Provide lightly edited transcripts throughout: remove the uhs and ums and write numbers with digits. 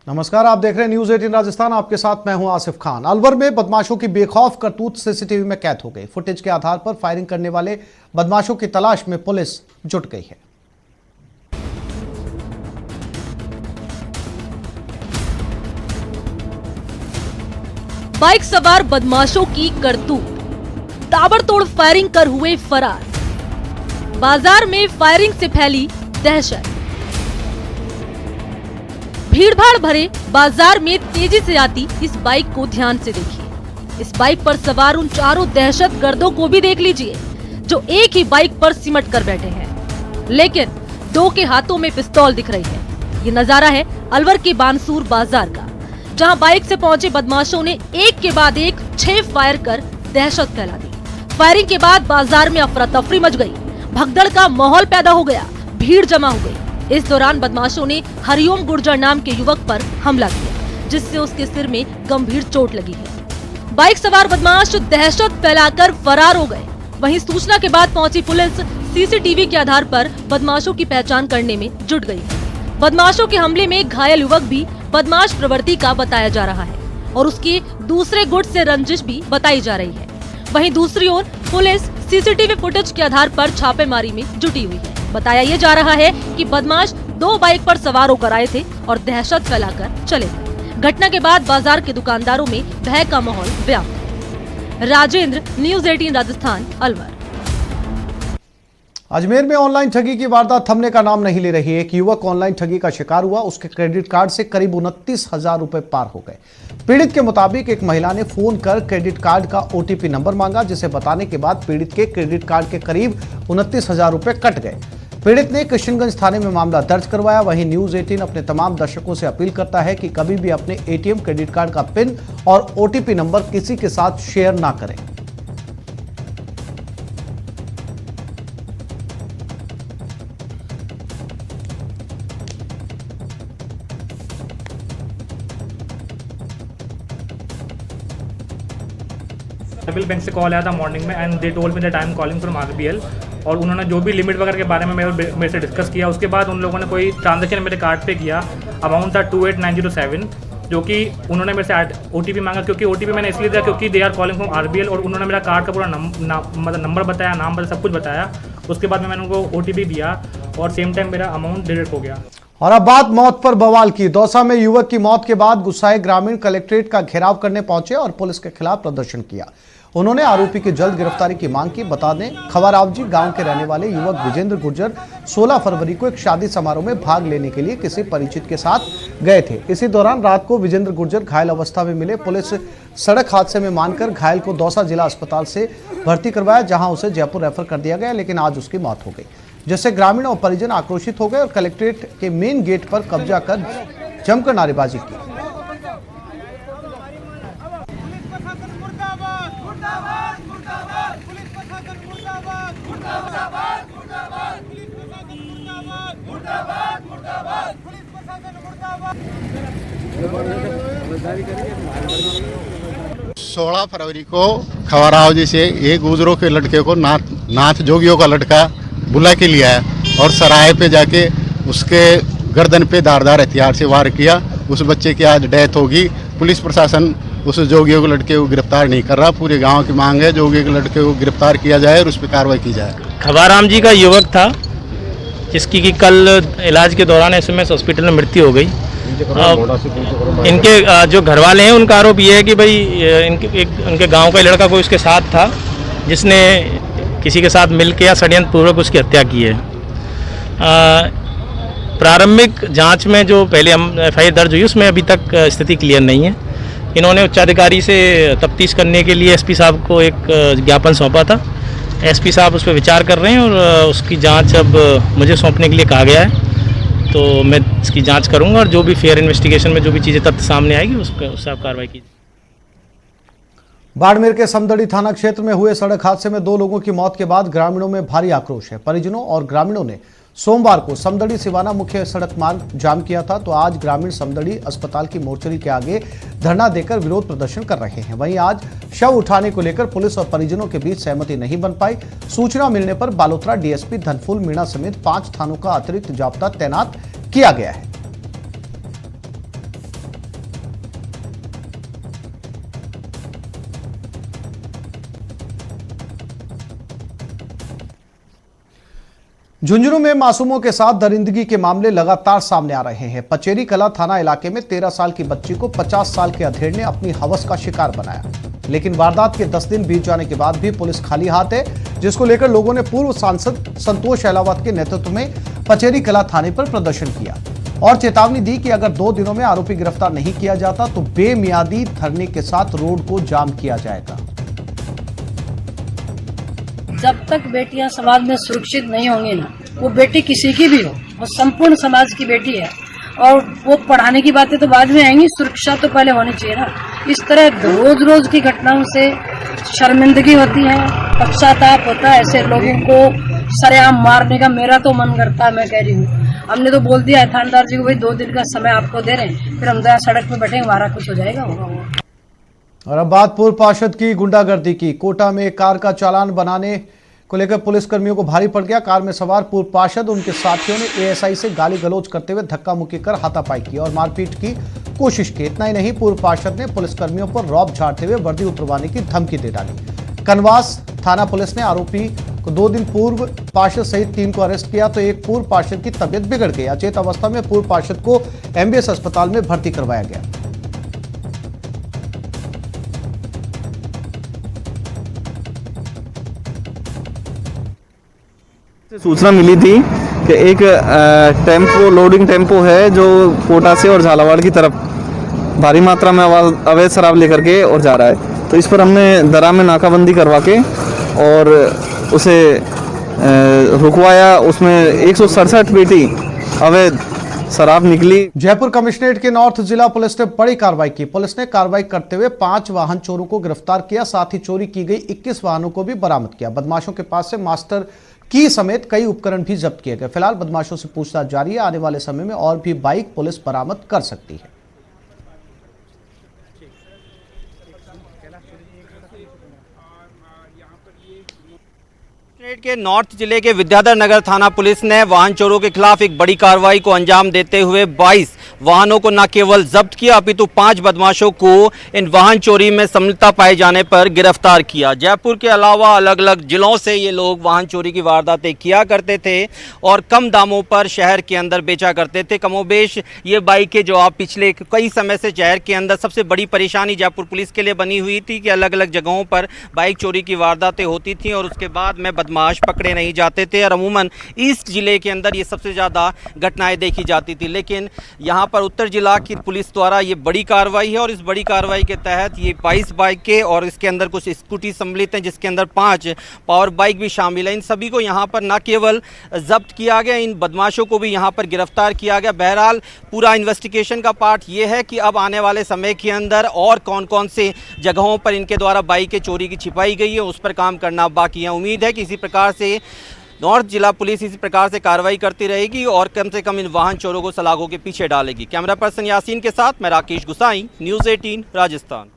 नमस्कार, आप देख रहे हैं न्यूज 18 राजस्थान। आपके साथ मैं हूं आसिफ खान। अलवर में बदमाशों की बेखौफ करतूत सीसीटीवी में कैद हो गई। फुटेज के आधार पर फायरिंग करने वाले बदमाशों की तलाश में पुलिस जुट गई है। बाइक सवार बदमाशों की करतूत, ताबड़तोड़ फायरिंग कर हुए फरार। बाजार में फायरिंग से फैली दहशत। भीड़भाड़ भरे बाजार में तेजी से आती इस बाइक को ध्यान से देखिए। इस बाइक पर सवार उन चारों दहशतगर्दों को भी देख लीजिए जो एक ही बाइक पर सिमट कर बैठे हैं, लेकिन दो के हाथों में पिस्तौल दिख रही है। ये नजारा है अलवर के बानसूर बाजार का, जहां बाइक से पहुंचे बदमाशों ने एक के बाद एक 6 फायर कर दहशत फैला दी। फायरिंग के बाद बाजार में अफरा तफरी मच गई, भगदड़ का माहौल पैदा हो गया, भीड़ जमा हो गई। इस दौरान बदमाशों ने हरिओम गुर्जर नाम के युवक पर हमला किया, जिससे उसके सिर में गंभीर चोट लगी है। बाइक सवार बदमाश दहशत फैलाकर फरार हो गए। वहीं सूचना के बाद पहुंची पुलिस सीसीटीवी के आधार पर बदमाशों की पहचान करने में जुट गई है। बदमाशों के हमले में घायल युवक भी बदमाश प्रवृत्ति का बताया जा रहा है और उसकी दूसरे गुट से रंजिश भी बताई जा रही है। वहीं दूसरी ओर पुलिस सीसीटीवी फुटेज के आधार पर छापेमारी में जुटी हुई है। बताया ये जा रहा है कि बदमाश 2 बाइक पर सवार होकर आए थे और दहशत फैलाकर चले गए। घटना के बाद बाजार के दुकानदारों में भय का माहौल व्याप्त है। राजेंद्र, न्यूज 18 राजस्थान, अलवर। अजमेर में ऑनलाइन ठगी की वारदात थमने का नाम नहीं ले रही। एक युवक ऑनलाइन ठगी का शिकार हुआ। उसके क्रेडिट कार्ड से करीब 29,000 रुपए पार हो गए। पीड़ित के मुताबिक एक महिला ने फोन कर क्रेडिट कार्ड का ओटीपी नंबर मांगा, जिसे बताने के बाद पीड़ित के क्रेडिट कार्ड के करीब 29,000 रुपए कट गए। पीड़ित ने किशनगंज थाने में मामला दर्ज करवाया। वहीं न्यूज 18 अपने तमाम दर्शकों से अपील करता है कि कभी भी अपने एटीएम, क्रेडिट कार्ड का पिन और ओटीपी नंबर किसी के साथ शेयर ना करें। आरबीएल बैंक से कॉल आया था मॉर्निंग में and they told me that I am calling from RBL, और उन्होंने जो भी लिमिट वगैरह के बारे में मेरे से डिस्कस किया। उसके बाद उन लोगों ने कोई ट्रांजेक्शन मेरे कार्ड पे किया, अमाउंट था 28,907, जो कि उन्होंने मेरे से ओटीपी मांगा। क्योंकि ओटीपी मैंने इसलिए दिया क्योंकि they are calling from RBL, और उन्होंने मेरा कार्ड का पूरा मतलब नंबर बताया, नाम बताया, सब कुछ बताया। उसके बाद में मैंने उनको ओटीपी दिया और सेम टाइम मेरा अमाउंट डिडक्ट हो गया। और अब बात मौत पर बवाल की। दौसा में युवक की मौत के बाद गुस्साए ग्रामीण कलेक्ट्रेट का घेराव करने पहुंचे और पुलिस के खिलाफ प्रदर्शन किया। उन्होंने आरोपी की जल्द गिरफ्तारी की मांग की। बता दें, खवारावजी गांव के रहने वाले युवक विजेंद्र गुर्जर 16 फरवरी को एक शादी समारोह में भाग लेने के लिए किसी परिचित के साथ गए थे। इसी दौरान रात को विजेंद्र गुर्जर घायल अवस्था में मिले। पुलिस सड़क हादसे में मानकर घायल को दौसा जिला अस्पताल से भर्ती करवाया, जहां उसे जयपुर रेफर कर दिया गया, लेकिन आज उसकी मौत हो गई, जिससे ग्रामीण और परिजन आक्रोशित हो गए और कलेक्ट्रेट के मेन गेट पर कब्जा कर जमकर नारेबाजी की। सोलह फरवरी को खवारावजी से एक गुजरों के लड़के को नाथ जोगियों का लड़का बुला के लिया है और सराय पे जाके उसके गर्दन पे धारदार हथियार से वार किया। उस बच्चे की आज डेथ होगी। पुलिस प्रशासन उस जोगियों के लड़के को गिरफ्तार नहीं कर रहा। पूरे गांव की मांग है जोगियों के लड़के को गिरफ्तार किया जाए और उस पर कार्रवाई की जाए। खवाराम जी का युवक था जिसकी कि कल इलाज के दौरान एसएमएस हॉस्पिटल में मृत्यु हो गई। इनके जो घर वाले हैं उनका आरोप ये है कि भाई उनके गांव का लड़का कोई उसके साथ था जिसने किसी के साथ मिलकर या षड्यंत्र पूर्वक उसकी हत्या की है। प्रारंभिक जांच में जो पहले हम एफआईआर दर्ज हुई उसमें अभी तक स्थिति क्लियर नहीं है। इन्होंने उच्चाधिकारी से तफ्तीश करने के लिए एसपी साहब को एक ज्ञापन सौंपा था। एसपी साहब उस पर विचार कर रहे हैं और उसकी जांच अब मुझे सौंपने के लिए कहा गया है, तो मैं इसकी जांच करूंगा और जो भी फेयर इन्वेस्टिगेशन में जो भी चीज़ें तथ्य सामने आएगी उससे आप कार्रवाई कीजिए। बाड़मेर के समदड़ी थाना क्षेत्र में हुए सड़क हादसे में 2 लोगों की मौत के बाद ग्रामीणों में भारी आक्रोश है। परिजनों और ग्रामीणों ने सोमवार को समदड़ी सिवाना मुख्य सड़क मार्ग जाम किया था, तो आज ग्रामीण समदड़ी अस्पताल की मोर्चरी के आगे धरना देकर विरोध प्रदर्शन कर रहे हैं। वहीं आज शव उठाने को लेकर पुलिस और परिजनों के बीच सहमति नहीं बन पाई। सूचना मिलने पर बालोतरा डीएसपी धनफुल मीणा समेत 5 थानों का अतिरिक्त जाब्ता तैनात किया गया है। झुंझुनू में मासूमों के साथ दरिंदगी के मामले लगातार सामने आ रहे हैं। पचेरी कला थाना इलाके में 13 साल की बच्ची को 50 साल के अधेड़ ने अपनी हवस का शिकार बनाया, लेकिन वारदात के 10 दिन बीत जाने के बाद भी पुलिस खाली हाथ है, जिसको लेकर लोगों ने पूर्व सांसद संतोष अहलावत के नेतृत्व में पचेरी कला थाने पर प्रदर्शन किया और चेतावनी दी कि अगर 2 दिनों में आरोपी गिरफ्तार नहीं किया जाता तो बेमियादी धरने के साथ रोड को जाम किया जाएगा। जब तक बेटियां समाज में सुरक्षित नहीं होंगी ना, वो बेटी किसी की भी हो, वो संपूर्ण समाज की बेटी है और वो पढ़ाने की बातें तो बाद में आएंगी, सुरक्षा तो पहले होनी चाहिए ना। इस तरह रोज रोज की घटनाओं से शर्मिंदगी होती है, पश्चाताप होता है। ऐसे लोगों को सरेआम मारने का मेरा तो मन करता है। मैं कह रही हूँ, हमने तो बोल दिया है थानेदार जी को, भाई 2 दिन का समय आपको दे रहे हैं, फिर हम सड़क पे बैठेंगे, हमारा कुछ हो जाएगा होगा। और अब बात पूर्व पार्षद की गुंडागर्दी की। कोटा में कार का चालान बनाने को लेकर पुलिस कर्मियों को भारी पड़ गया। कार में सवार पूर्व पार्षद उनके साथियों ने एएसआई से गाली गलौज करते हुए धक्का मुक्की कर हाथापाई की और मारपीट की कोशिश की। इतना ही नहीं, पूर्व पार्षद ने पुलिस कर्मियों पर रौब झाड़ते हुए वर्दी उतरवाने की धमकी दे डाली। कनवास थाना पुलिस ने आरोपी को 2 दिन पूर्व पार्षद सहित 3 को अरेस्ट किया तो एक पूर्व पार्षद की तबियत बिगड़ गई। अचेत अवस्था में पूर्व पार्षद को एमबीएस अस्पताल में भर्ती करवाया गया। सूचना मिली थी कि एक टेम्पो, लोडिंग टेम्पो है जो कोटा से और झालावाड़ की तरफ भारी मात्रा में अवैध शराब लेकर के और जा रहा है। तो इस पर हमने दरा में नाकाबंदी करवा के और उसे रुकवाया। उसमें 167 पेटी अवैध शराब निकली। जयपुर कमिश्नरेट के नॉर्थ जिला पुलिस ने बड़ी कार्रवाई की। पुलिस ने कार्रवाई करते हुए 5 वाहन चोरों को गिरफ्तार किया, साथ ही चोरी की गई 21 वाहनों को भी बरामद किया। बदमाशों के पास से मास्टर की समेत कई उपकरण भी जब्त किए गए। फिलहाल बदमाशों से पूछताछ जारी है। आने वाले समय में और भी बाइक पुलिस बरामद कर सकती है। के नॉर्थ जिले के विद्याधर नगर थाना पुलिस ने वाहन चोरों के खिलाफ एक बड़ी कार्रवाई को अंजाम देते हुए 22 वाहनों को न केवल जब्त किया अपितु 5 बदमाशों को इन वाहन चोरी में संलिप्तता पाए जाने पर गिरफ्तार किया। जयपुर के अलावा अलग अलग जिलों से ये लोग वाहन चोरी की वारदातें किया करते थे और कम दामों पर शहर के अंदर बेचा करते थे। कमोबेश ये बाइकें जो आप पिछले कई समय से शहर के अंदर सबसे बड़ी परेशानी जयपुर पुलिस के लिए बनी हुई थी कि अलग अलग जगहों पर बाइक चोरी की वारदातें होती थी और उसके बाद में बदमाश पकड़े नहीं जाते थे और अमूमन ईस्ट जिले के अंदर ये सबसे ज़्यादा घटनाएं देखी जाती थी। लेकिन यहाँ पर उत्तर जिला की पुलिस द्वारा ये बड़ी कार्रवाई है और इस बड़ी कार्रवाई के तहत ये 22 बाइकें और इसके अंदर कुछ स्कूटी सम्मिलित हैं, जिसके अंदर 5 पावर बाइक भी शामिल हैं। इन सभी को यहाँ पर न केवल जब्त किया गया, इन बदमाशों को भी यहाँ पर गिरफ्तार किया गया। बहरहाल पूरा इन्वेस्टिगेशन का पार्ट ये है कि अब आने वाले समय के अंदर और कौन कौन से जगहों पर इनके द्वारा बाइकें चोरी की छिपाई गई है उस पर काम करना बाकी है। उम्मीद है कि इसी प्रकार से नॉर्थ जिला पुलिस इसी प्रकार से कार्रवाई करती रहेगी और कम से कम इन वाहन चोरों को सलाखों के पीछे डालेगी। कैमरा पर्सन यासीन के साथ मैं राकेश गुसाई, न्यूज़ 18 राजस्थान।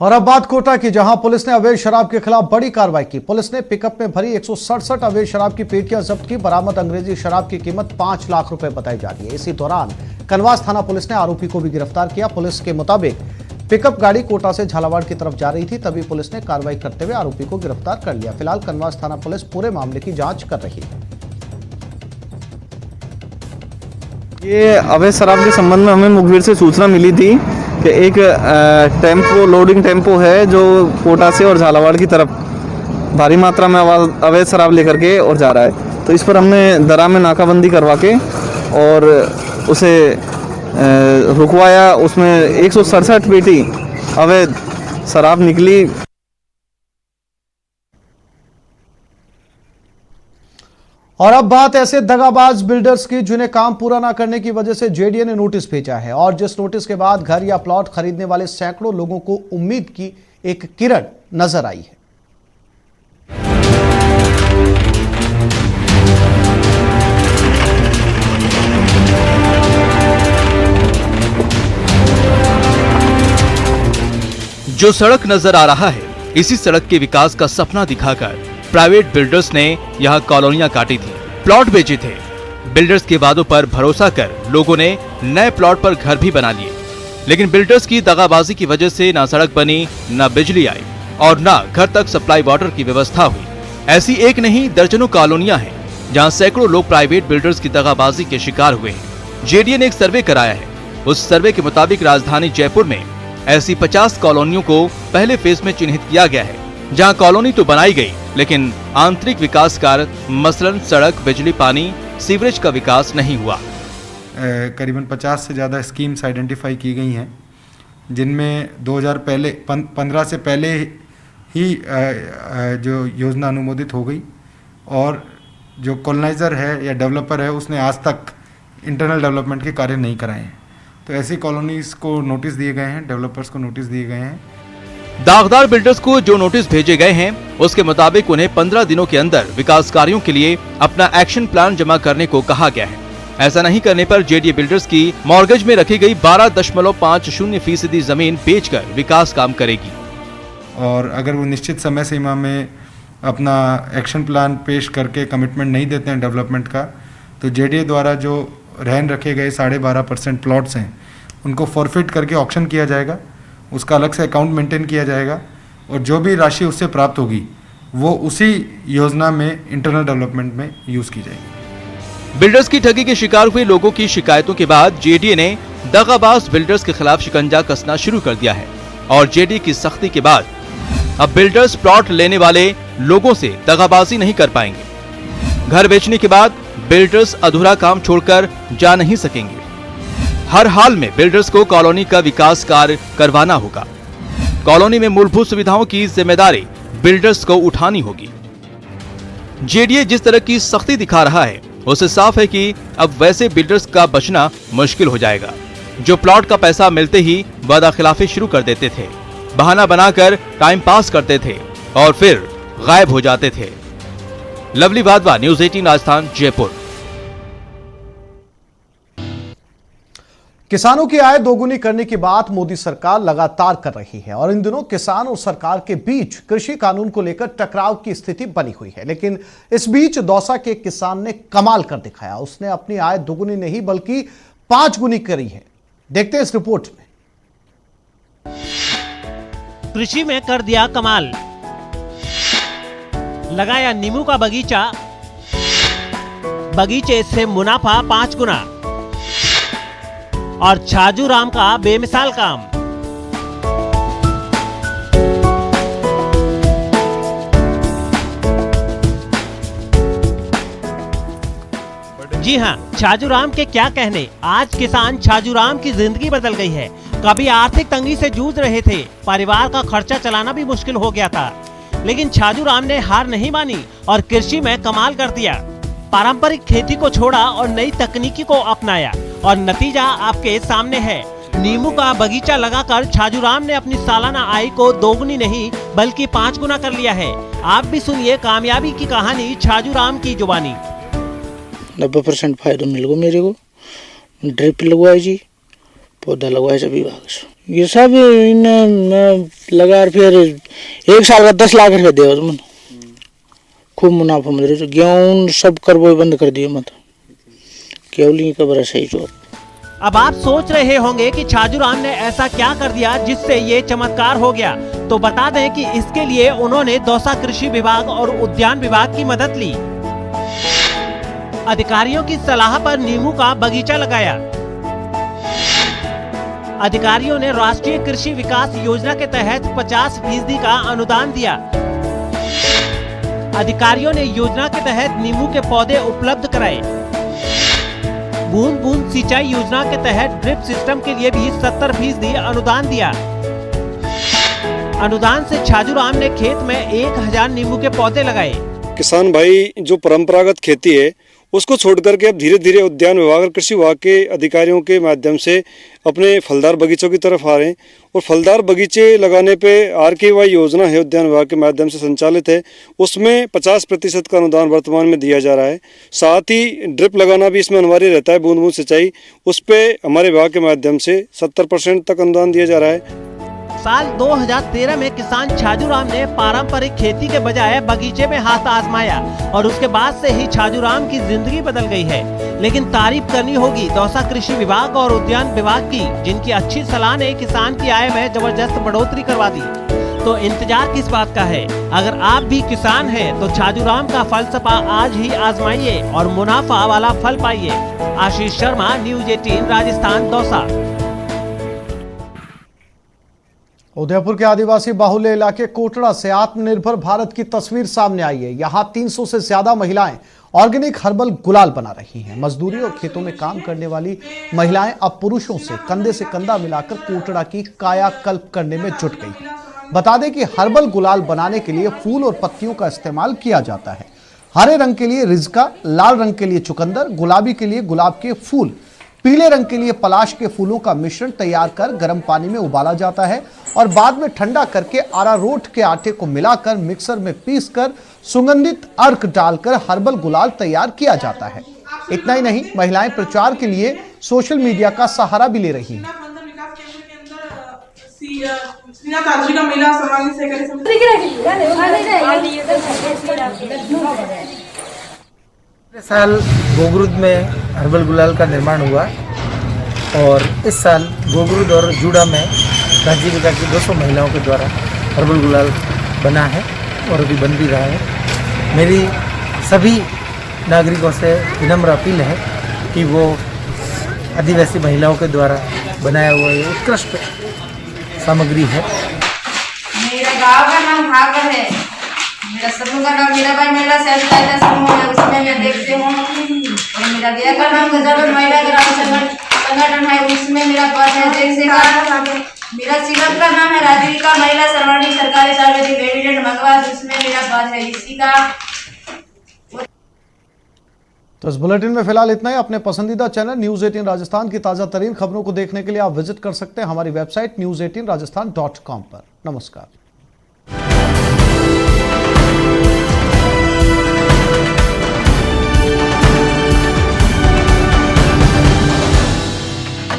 और अब बात कोटा की, जहां पुलिस ने अवैध शराब के खिलाफ बड़ी कार्रवाई की। पुलिस ने पिकअप में भरी 167 अवैध शराब की पेटियां जब्त की। बरामद अंग्रेजी शराब की कीमत 5 लाख रुपए बताई जा रही है। इसी दौरान कनवास थाना पुलिस ने आरोपी को भी गिरफ्तार किया। पुलिस के मुताबिक पिकअप गाड़ी कोटा से झालावाड़ की तरफ जा रही थी, तभी पुलिस ने कार्रवाई करते हुए आरोपी को गिरफ्तार कर लिया। फिलहाल कनवास थाना पुलिस पूरे मामले की जांच कर रही है। ये अवैध शराब के संबंध में हमें मुखबिर से सूचना मिली थी कि एक टेम्पो, लोडिंग टेम्पो है जो कोटा से और झालावाड़ की तरफ भारी मात्रा में अवैध शराब लेकर के और जा रहा है। तो इस पर हमने दरा में नाकाबंदी करवा के और उसे रुकवाया। उसमें 167 पेटी अवैध शराब निकली। और अब बात ऐसे दगाबाज बिल्डर्स की जिन्हें काम पूरा न करने की वजह से जेडीए ने नोटिस भेजा है और जिस नोटिस के बाद घर या प्लॉट खरीदने वाले सैकड़ों लोगों को उम्मीद की एक किरण नजर आई है। जो सड़क नजर आ रहा है, इसी सड़क के विकास का सपना दिखाकर प्राइवेट बिल्डर्स ने यहां कॉलोनियां काटी थी, प्लॉट बेचे थे। बिल्डर्स के वादों पर भरोसा कर लोगों ने नए प्लॉट पर घर भी बना लिए, लेकिन बिल्डर्स की दगाबाजी की वजह से ना सड़क बनी, ना बिजली आई और ना घर तक सप्लाई वाटर की व्यवस्था हुई। ऐसी एक नहीं दर्जनों कॉलोनियां हैं जहां सैकड़ों लोग प्राइवेट बिल्डर्स की दगाबाजी के शिकार हुए हैं। जेडीए ने एक सर्वे कराया है। उस सर्वे के मुताबिक राजधानी जयपुर में ऐसी 50 कॉलोनियों को पहले फेज में चिन्हित किया गया है, जहां कॉलोनी तो बनाई गई लेकिन आंतरिक विकास कार्य मसलन सड़क, बिजली, पानी, सीवरेज का विकास नहीं हुआ। करीबन 50 से ज़्यादा स्कीम्स आइडेंटिफाई की गई हैं, जिनमें 2015 से पहले ही जो योजना अनुमोदित हो गई और जो कॉलोनाइज़र है या डेवलपर है उसने आज तक इंटरनल डेवलपमेंट के कार्य नहीं कराए हैं। तो ऐसी कॉलोनीज़ को नोटिस दिए गए हैं, डेवलपर्स को नोटिस दिए गए हैं। दागदार बिल्डर्स को जो नोटिस भेजे गए हैं उसके मुताबिक उन्हें 15 दिनों के अंदर विकास कार्यों के लिए अपना एक्शन प्लान जमा करने को कहा गया है। ऐसा नहीं करने पर जेडीए बिल्डर्स की मॉर्गेज में रखी गई 12.50% जमीन बेचकर विकास काम करेगी। और अगर वो निश्चित समय सीमा में अपना एक्शन प्लान पेश करके कमिटमेंट नहीं देते हैं डेवलपमेंट का, तो जेडीए द्वारा जो रहन रखे गए 12.5% प्लॉट्स हैं उनको फॉरफिट करके ऑक्शन किया जाएगा। उसका अलग से अकाउंट मेंटेन किया जाएगा और जो भी राशि उससे प्राप्त होगी वो उसी योजना में इंटरनल डेवलपमेंट में यूज़ की जाएगी। बिल्डर्स की ठगी के शिकार हुए लोगों की शिकायतों के बाद जेडीए ने दगाबाज बिल्डर्स के खिलाफ शिकंजा कसना शुरू कर दिया है और जेडीए की सख्ती के बाद अब बिल्डर्स प्लॉट लेने वाले लोगों से दगाबाजी नहीं कर पाएंगे। घर बेचने के बाद बिल्डर्स अधूरा काम छोड़कर जा नहीं सकेंगे। हर हाल में बिल्डर्स को कॉलोनी का विकास कार्य करवाना होगा। कॉलोनी में मूलभूत सुविधाओं की जिम्मेदारी बिल्डर्स को उठानी होगी। जेडीए जिस तरह की सख्ती दिखा रहा है उससे साफ है कि अब वैसे बिल्डर्स का बचना मुश्किल हो जाएगा जो प्लॉट का पैसा मिलते ही वादा खिलाफी शुरू कर देते थे, बहाना बनाकर टाइम पास करते थे और फिर गायब हो जाते थे। Lovely Wadhwa, news 18 Rajasthan, Jaipur. किसानों की आय दोगुनी करने की बात मोदी सरकार लगातार कर रही है और इन दिनों किसान और सरकार के बीच कृषि कानून को लेकर टकराव की स्थिति बनी हुई है। लेकिन इस बीच दौसा के किसान ने कमाल कर दिखाया। उसने अपनी आय दोगुनी नहीं बल्कि 5 गुनी करी है। देखते हैं इस रिपोर्ट में। कृषि में कर दिया कमाल, लगाया नींबू का बगीचा, बगीचे से मुनाफा 5 गुना और छाजू राम का बेमिसाल काम। जी हां, छाजू राम के क्या कहने। आज किसान छाजू राम की जिंदगी बदल गई है। कभी आर्थिक तंगी से जूझ रहे थे, परिवार का खर्चा चलाना भी मुश्किल हो गया था, लेकिन छाजू राम ने हार नहीं मानी और कृषि में कमाल कर दिया। पारंपरिक खेती को छोड़ा और नई तकनीकी को अपनाया और नतीजा आपके सामने है। नींबू का बगीचा लगाकर छाजू राम ने अपनी सालाना आय को दोगुनी नहीं बल्कि 5 गुना कर लिया है। आप भी सुनिए कामयाबी की कहानी छाजू राम की जुबानी। 90% फायदा मिल गया मेरे को। ड्रिप लगवाई जी, पौधा लगवाया सभी भाग ये सब इन लगा फिर 1 साल का 10 लाख रुपया दे मैंने खूब मुनाफा मिल रहा। गेहूं सब करबो बंद कर दिए मत केवली कबर सही चोर। अब आप सोच रहे होंगे कि छाजू राम ने ऐसा क्या कर दिया जिससे ये चमत्कार हो गया। तो बता दें कि इसके लिए उन्होंने दौसा कृषि विभाग और उद्यान विभाग की मदद ली। अधिकारियों की सलाह पर नींबू का बगीचा लगाया। अधिकारियों ने राष्ट्रीय कृषि विकास योजना के तहत 50% का अनुदान दिया। अधिकारियों ने योजना के तहत नींबू के पौधे उपलब्ध कराए। बूंद बूंद सिंचाई योजना के तहत ड्रिप सिस्टम के लिए भी 70% अनुदान दिया। अनुदान से छाजू राम ने खेत में 1000 नींबू के पौधे लगाए। किसान भाई जो परंपरागत खेती है उसको छोड़ करके अब धीरे धीरे उद्यान विभाग और कृषि विभाग के अधिकारियों के माध्यम से अपने फलदार बगीचों की तरफ आ रहे हैं और फलदार बगीचे लगाने पे RKY योजना है उद्यान विभाग के माध्यम से संचालित है, उसमें 50% का अनुदान वर्तमान में दिया जा रहा है। साथ ही ड्रिप लगाना भी इसमें अनिवार्य रहता है, बूंद बूंद सिंचाई, उस पे हमारे विभाग के माध्यम से 70% तक अनुदान दिया जा रहा है। साल 2013 में किसान छाजू राम ने पारंपरिक खेती के बजाय बगीचे में हाथ आजमाया और उसके बाद से ही छाजू राम की जिंदगी बदल गई है। लेकिन तारीफ करनी होगी दौसा कृषि विभाग और उद्यान विभाग की, जिनकी अच्छी सलाह ने किसान की आय में जबरदस्त बढ़ोतरी करवा दी। तो इंतजार किस बात का है। अगर आप भी किसान हैं तो छाजूराम का फलसफा आज ही आजमाइए और मुनाफा वाला फल पाइए। आशीष शर्मा, न्यूज़ 18 राजस्थान, दौसा। उदयपुर के आदिवासी बाहुल्य इलाके कोटड़ा से आत्मनिर्भर भारत की तस्वीर सामने आई है। यहां 300 से ज्यादा महिलाएं ऑर्गेनिक हर्बल गुलाल बना रही हैं। मजदूरी और खेतों में काम करने वाली महिलाएं अब पुरुषों से कंधे से कंधा मिलाकर कोटड़ा की कायाकल्प करने में जुट गई। बता दें कि हर्बल गुलाल बनाने के लिए फूल और पत्तियों का इस्तेमाल किया जाता है। हरे रंग के लिए रिजका, लाल रंग के लिए चुकंदर, गुलाबी के लिए गुलाब के फूल, पीले रंग के लिए पलाश के फूलों का मिश्रण तैयार कर गर्म पानी में उबाला जाता है और बाद में ठंडा करके अरारोट के आटे को मिलाकर मिक्सर में पीसकर सुगंधित अर्क डालकर हर्बल गुलाल तैयार किया जाता है। इतना ही नहीं, महिलाएं प्रचार के लिए सोशल मीडिया का सहारा भी ले रही हैं। साल गोगरुद में हर्बल गुलाल का निर्माण हुआ और इस साल गोगरुद और जूड़ा में राज्य विकास की 200 महिलाओं के द्वारा हर्बल गुलाल बना है और अभी बन भी रहा है। मेरी सभी नागरिकों से विनम्र अपील है कि वो आदिवासी महिलाओं के द्वारा बनाया हुआ ये उत्कृष्ट सामग्री है। मेरा गाँव का नाम घाघर है, मेरा समूह का नाम मीराबाई महिला सेल्फ हेल्प समूह है, उसमें मैं देखती हूँ। और मेरा दिया का नाम गजानन महिला ग्राम संगठन है, उसमें मेरा पद है जैसे का। मेरा सिलम का नाम है राजविका महिला सर्वाणी सरकारी सार्वजनिक रेजिडेंट मंगवास, उसमें मेरा पद है इसी का। तो इस बुलेटिन में फिलहाल इतना ही। अपने पसंदीदा चैनल न्यूज़ 18 राजस्थान की ताजा तरीन खबरों को देखने के लिए आप विजिट कर सकते हैं हमारी वेबसाइट news18rajasthan.com पर। नमस्कार।